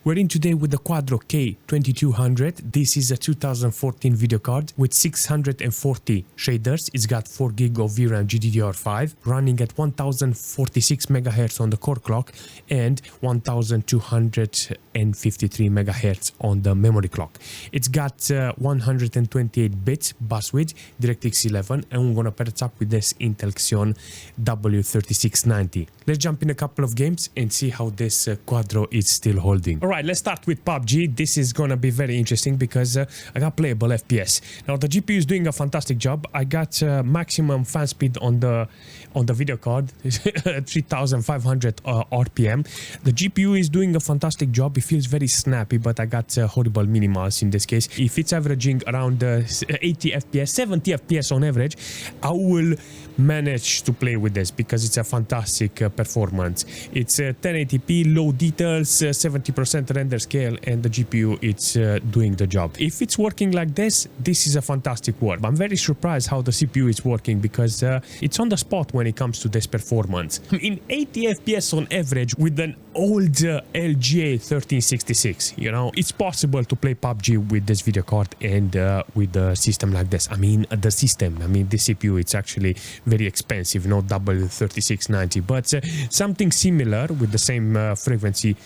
We're in today with the Quadro K2200. This is a 2014 video card with 640 shaders. It's got 4 GB of VRAM GDDR5 running at 1046 MHz on the core clock and 1253 MHz on the memory clock. It's got 128 bits bus width, DirectX 11, and we're gonna pair it up with this Intel Xeon W3690. Let's jump in a couple of games and see how this Quadro is still holding. Alright, let's start with PUBG. This is gonna be very interesting because I got playable FPS. Now the GPU is doing a fantastic job. I got maximum fan speed on the video card, 3500 RPM. The GPU is doing a fantastic job. It feels very snappy, but I got horrible minimals in this case. If it's averaging around 80 FPS, 70 FPS on average, I will manage to play with this because it's a fantastic performance. It's 1080p, low details, 70% render scale, and the GPU it's doing the job. If it's working like this is a fantastic work. I'm very surprised how the CPU is working because it's on the spot when it comes to this performance. In 80 FPS on average with an old LGA 1366, you know, it's possible to play PUBG with this video card and with a system like this. I mean, the CPU, it's actually very expensive, not W3690, but something similar with the same frequency,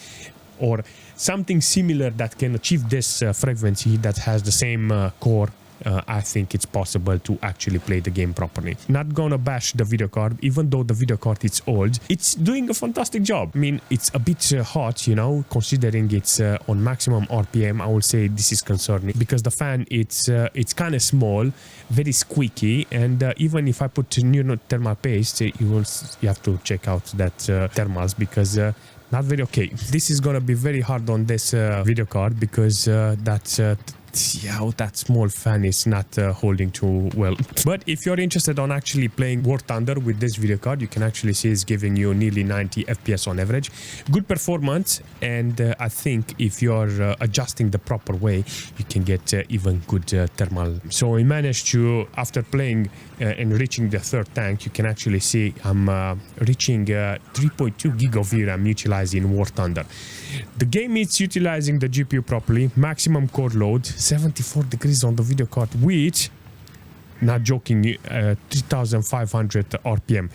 or something similar that can achieve this frequency that has the same core. I think it's possible to actually play the game properly. Not gonna bash the video card, even though the video card is old. It's doing a fantastic job. I mean, it's a bit hot, you know, considering it's on maximum RPM. I will say this is concerning because the fan it's kind of small, very squeaky, and even if I put new thermal paste, you have to check out that thermals because not very okay. This is gonna be very hard on this video card because that small fan is not holding too well. But if you're interested on actually playing War Thunder with this video card, you can actually see it's giving you nearly 90 FPS on average. Good performance, and I think if you're adjusting the proper way, you can get even good thermal. So we managed to, after playing and reaching the third tank, you can actually see I'm reaching 3.2 GB of VRAM utilized in War Thunder. The game is utilizing the GPU properly, maximum core load, 74 degrees on the video card, which, not joking, 3500 RPM.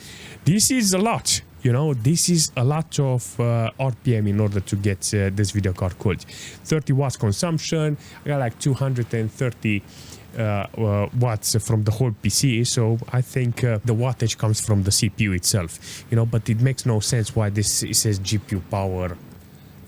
This is a lot, you know, this is a lot of RPM in order to get this video card cooled. 30 watts consumption, I got like 230 watts from the whole PC, so I think the wattage comes from the CPU itself, you know, but it makes no sense why this says GPU power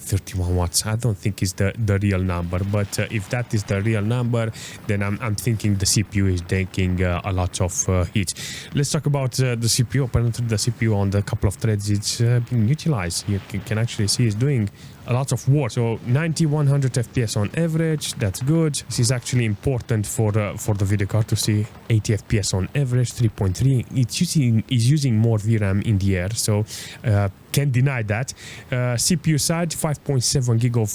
31 watts. I don't think it's the real number, but if that is the real number, then I'm thinking the CPU is taking a lot of heat. Let's talk about the CPU. Apparently the CPU on the couple of threads it's being utilized. You can actually see it's doing a lot of work. So 90-100 FPS on average, that's good. This is actually important for the video card to see 80 FPS on average, 3.3. It's using more VRAM in the air, so can't deny that. CPU side, 5.7 GB of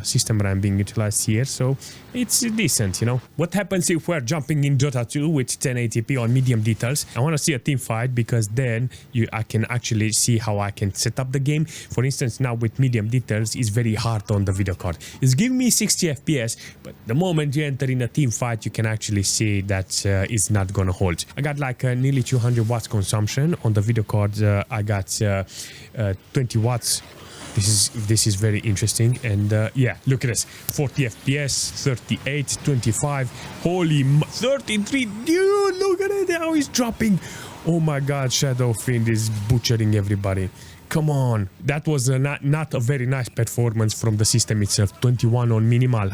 system RAM being utilized here, so it's decent, you know. What happens if we're jumping in Dota 2 with 1080p on medium details? I want to see a team fight because then I can actually see how I can set up the game. For instance, now with medium details, it's very hard on the video card. It's giving me 60 FPS, but the moment you enter in a team fight, you can actually see that it's not gonna hold. I got like nearly 200 watts consumption on the video card. I got 20 watts. This is very interesting, and yeah, look at this, 40 FPS, 38, 25, holy 33, dude, look at it, how he's dropping. Oh my god, Shadow Fiend is butchering everybody. Come on, that was not a very nice performance from the system itself. 21 on minimal.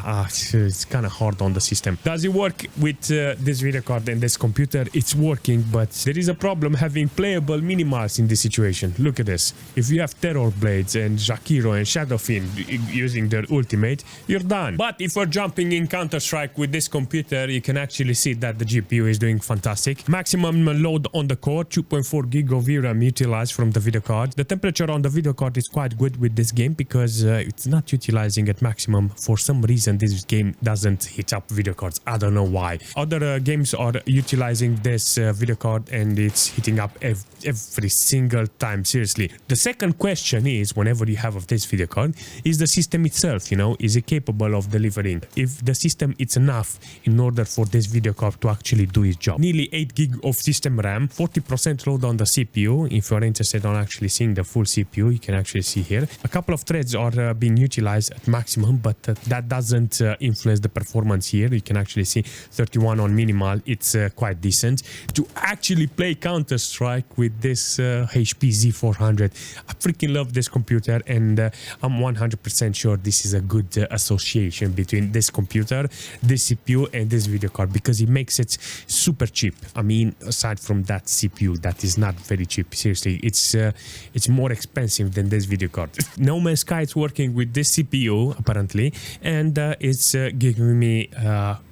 It's kind of hard on the system. Does it work with this video card and this computer? It's working, but there is a problem having playable minimals in this situation. Look at this. If you have Terror Blades and Jakiro and Shadow Fiend using their ultimate, you're done. But if we're jumping in Counter-Strike with this computer, you can actually see that the GPU is doing fantastic. Maximum load on the core, 2.4 GB of VRAM utilized from the video card. The temperature on the video card is quite good with this game because it's not utilizing at maximum. For some reason, this game doesn't heat up video cards. I don't know why. Other games are utilizing this video card and it's heating up every single time. Seriously. The second question is, whenever you have of this video card, is the system itself, you know, is it capable of delivering? If the system is enough in order for this video card to actually do its job. Nearly 8 gig of system RAM, 40% load on the CPU. If you're interested on actually seeing the full CPU, you can actually see here. A couple of threads are being utilized at maximum, but that doesn't influence the performance here. You can actually see 31 on minimal. It's quite decent. To actually play Counter-Strike with this HP Z400, I freaking love this computer, and I'm 100% sure this is a good association between this computer, this CPU, and this video card, because it makes it super cheap. I mean, aside from that CPU, that is not very cheap. Seriously, it's more expensive than this video card. No Man's Sky is working with this CPU apparently, and it's giving me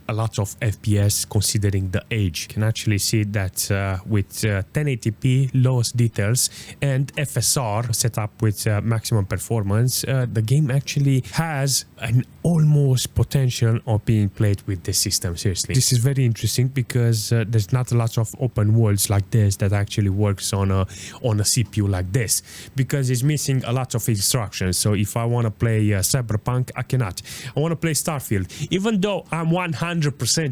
a lot of FPS considering the age. You can actually see that with 1080p lowest details and FSR set up with maximum performance, the game actually has an almost potential of being played with this system. Seriously, this is very interesting because there's not a lot of open worlds like this that actually works on a CPU like this, because it's missing a lot of instructions. So if I want to play Cyberpunk, I cannot. I want to play Starfield, even though I'm 100%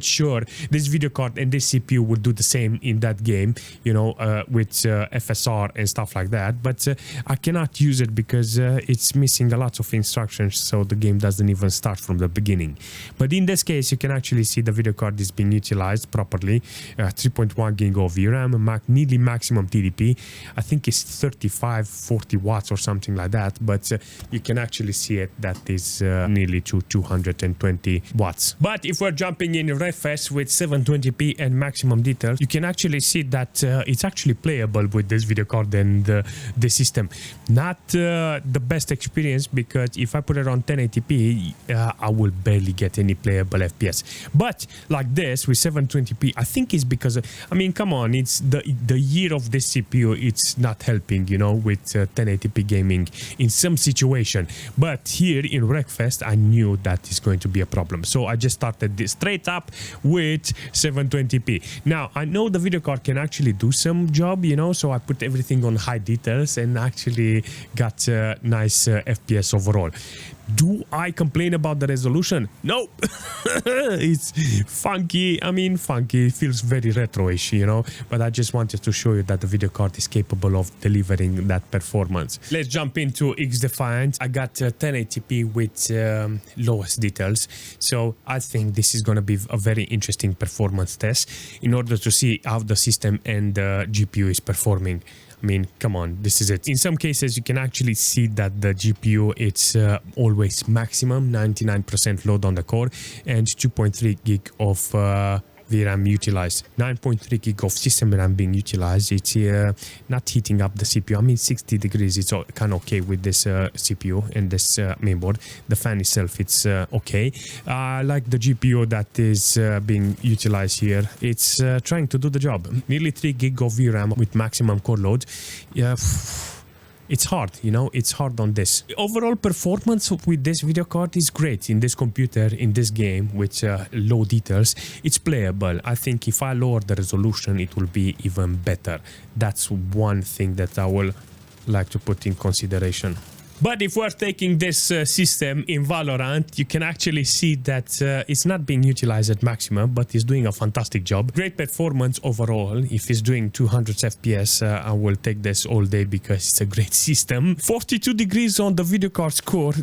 sure this video card and this CPU will do the same in that game, you know, with FSR and stuff like that, but I cannot use it because it's missing a lot of instructions, so the game doesn't even start from the beginning. But in this case, you can actually see the video card is being utilized properly. 3.1 gig of VRAM, nearly maximum TDP. I think it's 35-40 watts or something like that, but you can actually see it that is nearly to 220 watts. But if we're jumping in Wreckfest with 720p and maximum details, you can actually see that it's actually playable with this video card and the system. Not the best experience, because if I put it on 1080p, I will barely get any playable FPS. But like this with 720p, I think it's because I mean, come on, it's the year of this CPU. It's not helping, you know, with 1080p gaming in some situation. But here in Wreckfest, I knew that is going to be a problem, so I just started this straight up with 720p. Now I know the video card can actually do some job, you know, so I put everything on high details and actually got nice FPS overall. Do I complain about the resolution? No. It's funky. I mean, funky. It feels very retro-ish, you know, but I just wanted to show you that the video card is capable of delivering that performance. Let's jump into XDefiant. I got 1080p with lowest details, so I think this is going to be a very interesting performance test in order to see how the system and the GPU is performing. I mean, come on, this is it. In some cases, you can actually see that the GPU, it's always maximum, 99% load on the core, and 2.3 gig of VRAM utilized. 9.3 gig of system RAM being utilized. It's not heating up the CPU. I mean, 60 degrees, it's kind of okay with this CPU and this mainboard. The fan itself, it's okay. I like the GPU that is being utilized here. It's trying to do the job. Nearly 3 gig of VRAM with maximum core load. Yeah. It's hard, you know, it's hard on this. Overall performance with this video card is great in this computer, in this game with low details. It's playable. I think if I lower the resolution, it will be even better. That's one thing that I will like to put in consideration. But if we're taking this system in Valorant, you can actually see that it's not being utilized at maximum, but it's doing a fantastic job. Great performance overall. If it's doing 200 FPS, I will take this all day because it's a great system. 42 degrees on the video card score.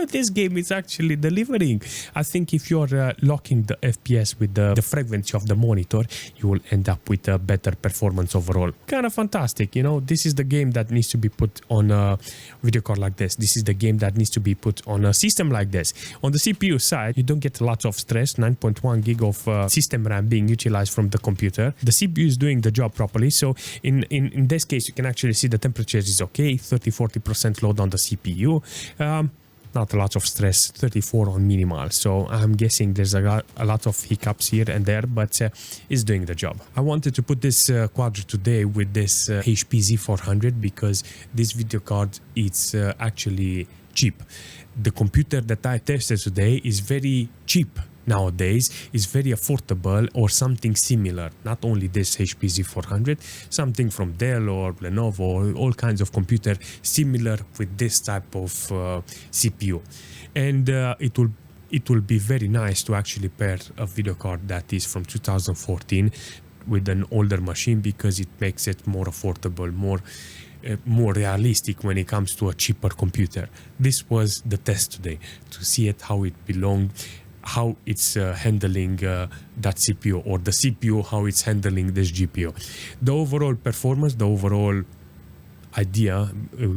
This game is actually delivering. I think if you're locking the FPS with the frequency of the monitor, you will end up with a better performance overall. Kind of fantastic, you know. This is the game that needs to be put on a video card like this. This is the game that needs to be put on a system like this. On the CPU side, you don't get a lot of stress. 9.1 gig of system RAM being utilized from the computer. The CPU is doing the job properly. So in this case, you can actually see the temperature is okay. 30-40% load on the CPU. not a lot of stress, 34 on minimal. So I'm guessing there's a lot of hiccups here and there, but it's doing the job. I wanted to put this Quadro today with this HP Z400 because this video card it's actually cheap. The computer that I tested today is very cheap nowadays, is very affordable or something similar. Not only this HP Z400, something from Dell or Lenovo, or all kinds of computer similar with this type of CPU. And it will be very nice to actually pair a video card that is from 2014 with an older machine because it makes it more affordable, more realistic when it comes to a cheaper computer. This was the test today, to see it how it belonged, how it's handling that CPU, or the CPU how it's handling this GPU. The overall performance, the overall idea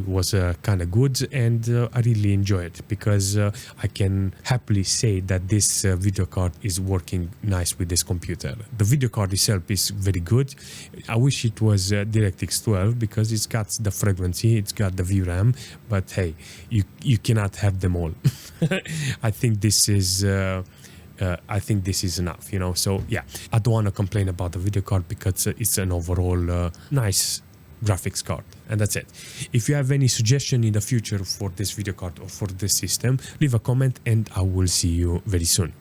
was kind of good, and I really enjoy it because I can happily say that this video card is working nice with this computer. The video card itself is very good. I wish it was DirectX 12 because it's got the frequency, it's got the VRAM, but hey, you cannot have them all. I think this is enough, you know. So yeah, I don't want to complain about the video card because it's an overall nice graphics card, and that's it. If you have any suggestion in the future for this video card or for this system, leave a comment and I will see you very soon.